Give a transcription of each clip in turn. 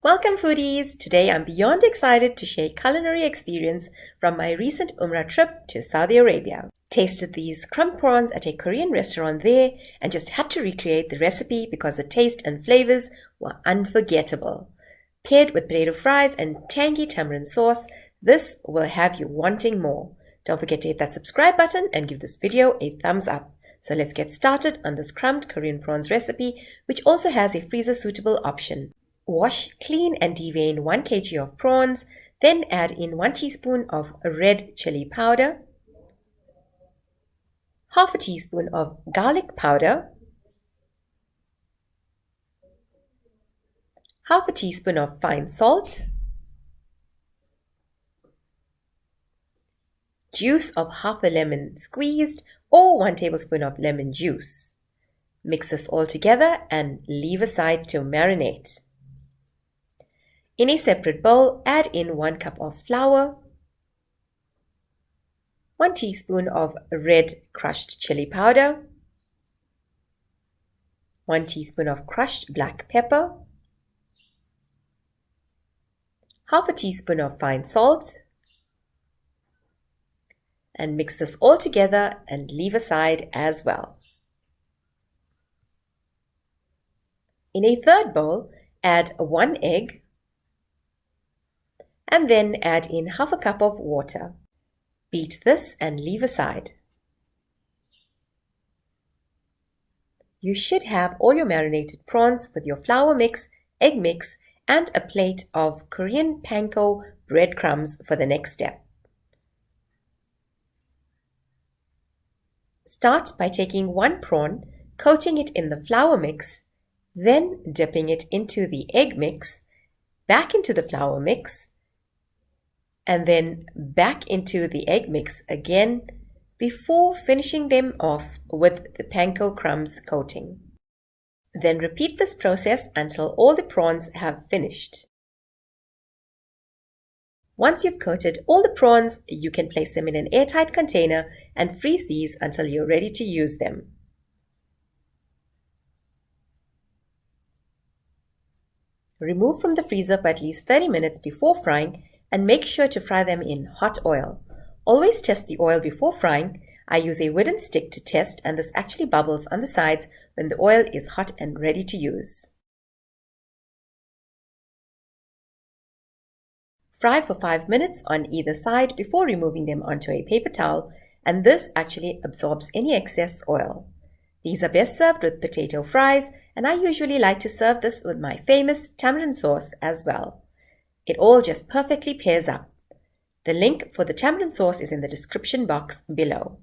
Welcome foodies! Today I'm beyond excited to share culinary experience from my recent Umrah trip to Saudi Arabia. Tasted these crumbed prawns at a Korean restaurant there and just had to recreate the recipe because the taste and flavors were unforgettable. Paired with potato fries and tangy tamarind sauce, this will have you wanting more. Don't forget to hit that subscribe button and give this video a thumbs up. So let's get started on this crumbed Korean prawns recipe, which also has a freezer-suitable option. Wash, clean and devein 1 kg of prawns, then add in 1 teaspoon of red chili powder, half a teaspoon of garlic powder, half a teaspoon of fine salt, juice of half a lemon squeezed or 1 tablespoon of lemon juice. Mix this all together and leave aside to marinate. In a separate bowl, add in 1 cup of flour, 1 teaspoon of red crushed chili powder, 1 teaspoon of crushed black pepper, half a teaspoon of fine salt, and mix this all together and leave aside as well. In a third bowl, add 1 egg, and then add in half a cup of water. Beat this and leave aside. You should have all your marinated prawns with your flour mix, egg mix, and a plate of Korean panko breadcrumbs for the next step. Start by taking 1 prawn, coating it in the flour mix, then dipping it into the egg mix, back into the flour mix, and then back into the egg mix again before finishing them off with the panko crumbs coating. Then repeat this process until all the prawns have finished. Once you've coated all the prawns, you can place them in an airtight container and freeze these until you're ready to use them. Remove from the freezer for at least 30 minutes before frying and make sure to fry them in hot oil. Always test the oil before frying. I use a wooden stick to test, and this actually bubbles on the sides when the oil is hot and ready to use. Fry for 5 minutes on either side before removing them onto a paper towel, and this actually absorbs any excess oil. These are best served with potato fries, and I usually like to serve this with my famous tamarind sauce as well. It all just perfectly pairs up. The link for the tamarind sauce is in the description box below.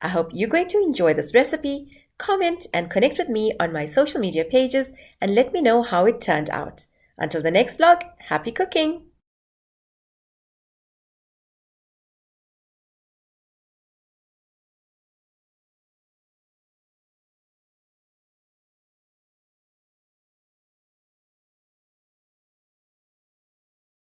I hope you're going to enjoy this recipe. Comment and connect with me on my social media pages and let me know how it turned out. Until the next vlog, happy cooking!